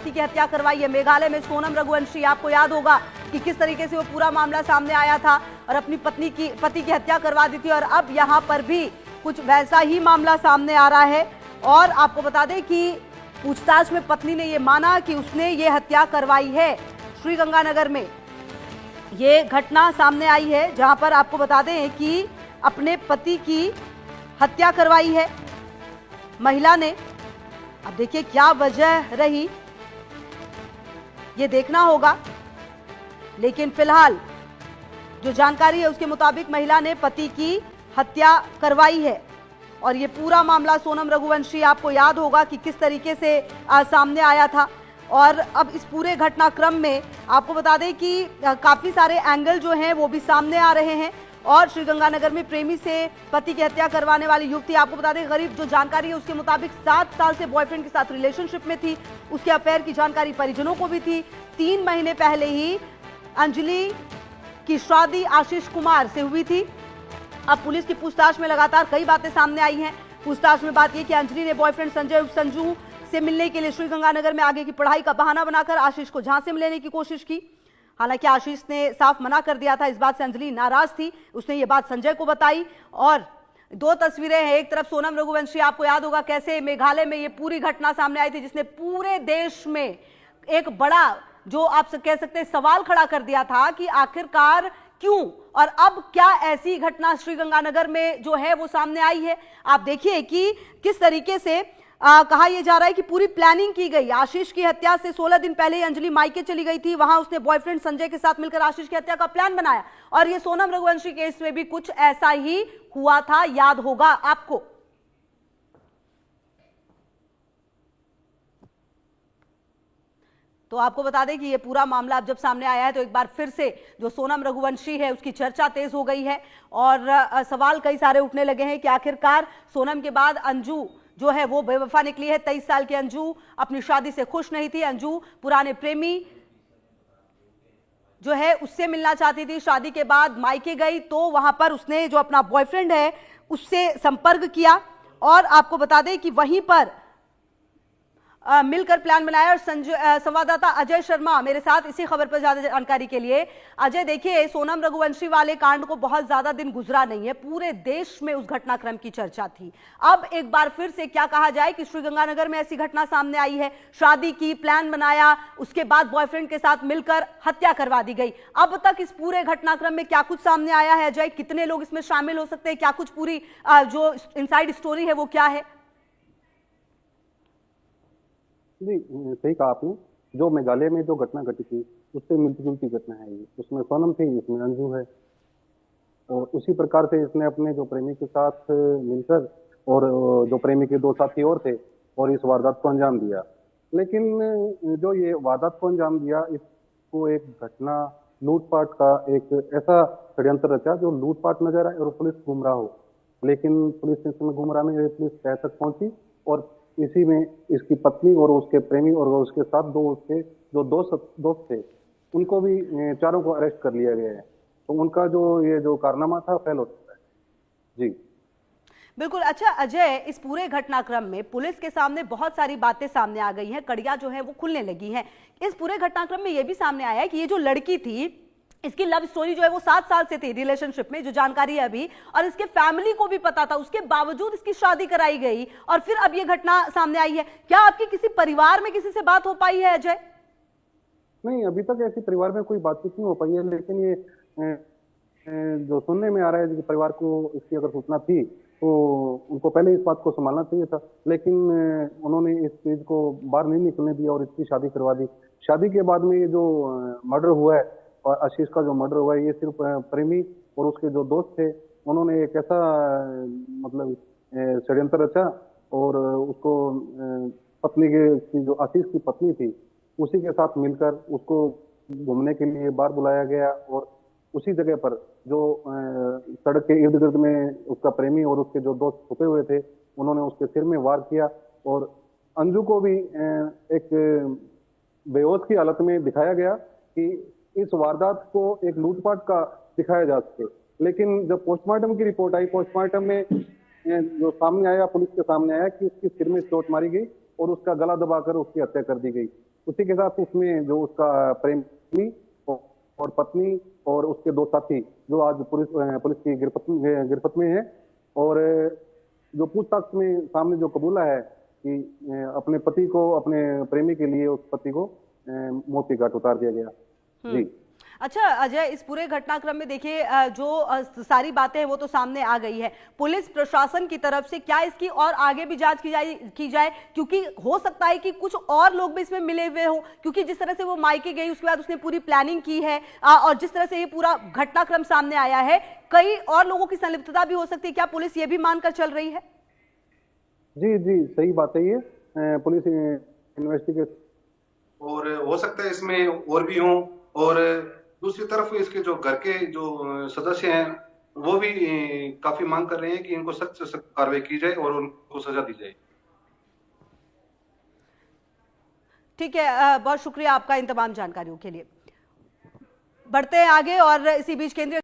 की हत्या करवाई है। मेघालय में सोनम रघुवंशी, आपको याद होगा कि किस तरीके से वो पूरा मामला सामने आया था और अपनी पति की हत्या करवा दी थी। और अब यहां पर भी कुछ वैसा ही मामला सामने आ रहा है। और आपको बता दें कि पूछताछ में पत्नी ने यह माना कि उसने ये हत्या करवाई है। श्रीगंगानगर में ये घटना सामने आई है जहां पर आपको बता दें कि अपने पति की हत्या करवाई है महिला ने। अब देखिए क्या वजह रही ये देखना होगा, लेकिन फिलहाल जो जानकारी है उसके मुताबिक महिला ने पति की हत्या करवाई है। और ये पूरा मामला सोनम रघुवंशी, आपको याद होगा कि किस तरीके से सामने आया था। और अब इस पूरे घटनाक्रम में आपको बता दें कि काफी सारे एंगल जो हैं वो भी सामने आ रहे हैं। और श्रीगंगानगर में प्रेमी से पति की हत्या करवाने वाली युवती, आपको बता दें करीब जो जानकारी है उसके मुताबिक 7 साल से बॉयफ्रेंड के साथ रिलेशनशिप में थी। उसके अफेयर की जानकारी परिजनों को भी थी। 3 महीने पहले ही अंजलि की शादी आशीष कुमार से हुई थी। अब पुलिस की पूछताछ में लगातार कई बातें सामने आई हैं। पूछताछ में बात यह कि अंजलि ने बॉयफ्रेंड संजय संजू से मिलने के लिए श्रीगंगानगर में आगे की पढ़ाई का बहाना बनाकर आशीष को झांसे में लेने की कोशिश की। हालांकि आशीष ने साफ मना कर दिया था। इस बात से अंजलि नाराज थी। उसने ये बात संजय को बताई। और 2 तस्वीरें हैं। एक तरफ सोनम रघुवंशी, आपको याद होगा कैसे मेघालय में ये पूरी घटना सामने आई थी जिसने पूरे देश में एक बड़ा, जो आप कह सकते हैं, सवाल खड़ा कर दिया था कि आखिरकार क्यों। और अब क्या ऐसी घटना श्रीगंगानगर में जो है वो सामने आई है। आप देखिए कि किस तरीके से कहा यह जा रहा है कि पूरी प्लानिंग की गई। आशीष की हत्या से 16 दिन पहले ही अंजलि मायके चली गई थी। वहां उसने बॉयफ्रेंड संजय के साथ मिलकर आशीष की हत्या का प्लान बनाया। और ये सोनम रघुवंशी केस में भी कुछ ऐसा ही हुआ था, याद होगा आपको। तो आपको बता दें कि ये पूरा मामला अब जब सामने आया है तो एक बार फिर से जो सोनम रघुवंशी है उसकी चर्चा तेज हो गई है। और सवाल कई सारे उठने लगे हैं कि आखिरकार सोनम के बाद अंजू जो है वो बेवफा निकली है। 23 साल की अंजू अपनी शादी से खुश नहीं थी। अंजू पुराने प्रेमी जो है उससे मिलना चाहती थी। शादी के बाद मायके गई तो वहां पर उसने जो अपना बॉयफ्रेंड है उससे संपर्क किया। और आपको बता दें कि वहीं पर मिलकर प्लान बनाया। और संवाददाता अजय शर्मा मेरे साथ इसी खबर पर ज्यादा जानकारी के लिए। अजय, देखिए सोनम रघुवंशी वाले कांड को बहुत ज्यादा दिन गुजरा नहीं है, पूरे देश में उस घटनाक्रम की चर्चा थी। अब एक बार फिर से क्या कहा जाए कि श्रीगंगानगर में ऐसी घटना सामने आई है। शादी की, प्लान बनाया, उसके बाद बॉयफ्रेंड के साथ मिलकर हत्या करवा दी गई। अब तक इस पूरे घटनाक्रम में क्या कुछ सामने आया है अजय? कितने लोग इसमें शामिल हो सकते हैं? क्या कुछ पूरी जो इनसाइड स्टोरी है वो क्या है? जी, सही कहा आपने। जो मेघालय में जो घटना घटी थी उससे मिलती जुलती घटना है ये। उसमें सोनम थी, इसमें अंजू है। और उसी प्रकार से इसने अपने जो प्रेमी के साथ मिलकर और जो प्रेमी के 2 साथी और थे और इस वारदात को अंजाम दिया। लेकिन जो ये वारदात को अंजाम दिया, इसको एक घटना लूटपाट का एक ऐसा षड्यंत्र रचा जो लूटपाट नजर आए और पुलिस गुमराह हो। लेकिन पुलिस इस समय गुमराह नहीं रही, पुलिस तह तक पहुंची। और इसी में इसकी पत्नी और उसके प्रेमी और उसके साथ 2 उसके जो दोस्त थे उनको भी, चारों को अरेस्ट कर लिया गया है। तो उनका जो ये जो कारनामा था फेल हो चुका है। जी बिल्कुल। अच्छा अजय, इस पूरे घटनाक्रम में पुलिस के सामने बहुत सारी बातें सामने आ गई हैं, कड़ियां जो है वो खुलने लगी हैं। इस पूरे घटनाक्रम में यह भी सामने आया है कि ये जो लड़की थी इसकी लव स्टोरी जो है वो 7 साल से थी रिलेशनशिप में, जो जानकारी है अभी। और इसके फैमिली को भी पता था, उसके बावजूद इसकी शादी कराई गई और फिर अब ये घटना सामने आई है। क्या आपकी किसी परिवार में किसी से बात हो पाई है अजय? नहीं, अभी तक ऐसी परिवार में कोई बातचीत नहीं हो पाई है। लेकिन ये जो सुनने में आ रहा है कि परिवार को इसकी अगर सूचना थी तो उनको पहले इस बात को संभालना चाहिए था। लेकिन उन्होंने इस चीज को बाहर नहीं निकलने दिया और इसकी शादी करवा दी। शादी के बाद में ये जो मर्डर हुआ है और आशीष का जो मर्डर हुआ है, ये सिर्फ प्रेमी और उसके जो दोस्त थे उन्होंने एक ऐसा मतलब षड्यंत्र रचा और उसको पत्नी की जो आशीष की पत्नी थी उसी के साथ मिलकर उसको घूमने के लिए बाहर बुलाया गया। और उसी जगह पर जो सड़क के इर्द गिर्द में उसका प्रेमी और उसके जो दोस्त छुपे हुए थे उन्होंने उसके सिर में वार किया। और अंजू को भी एक बेहोश की हालत में दिखाया गया कि इस वारदात को एक लूटपाट का दिखाया जा सके। लेकिन जब पोस्टमार्टम की रिपोर्ट आई, पोस्टमार्टम में जो सामने आया, पुलिस के सामने आया कि उसके सिर में चोट मारी गई और उसका गला दबाकर उसकी हत्या कर दी गई। उसी के साथ उसमें जो उसका प्रेमी और पत्नी और उसके दो साथी जो आज पुलिस की गिरफ्त में है। और जो पूछताछ में सामने जो कबूला है कि अपने पति को, अपने प्रेमी के लिए उस पति को मौत के घाट उतार दिया गया। जी। अच्छा अजय, इस पूरे घटनाक्रम में देखिए जो सारी बातें हैं वो तो सामने आ गई है। पुलिस प्रशासन की तरफ से क्या इसकी और आगे भी जांच की जाए, क्योंकि हो सकता है कि कुछ और लोग भी इसमें मिले हुए हों, क्योंकि जिस तरह से वो मायके गई उसके बाद उसने पूरी प्लानिंग की है और जिस तरह से ये पूरा घटनाक्रम सामने आया है, कई और लोगों की संलिप्तता भी हो सकती है। क्या पुलिस ये भी मानकर चल रही है? जी जी, सही बात है। ये पुलिस इन्वेस्टिगेशन और हो सकता है इसमें और भी हों। और दूसरी तरफ इसके जो घर के जो सदस्य हैं वो भी काफी मांग कर रहे हैं कि इनको सख्त से सख्त कार्रवाई की जाए और उनको सजा दी जाए। ठीक है, बहुत शुक्रिया आपका इन तमाम जानकारियों के लिए। बढ़ते हैं आगे और इसी बीच केंद्रीय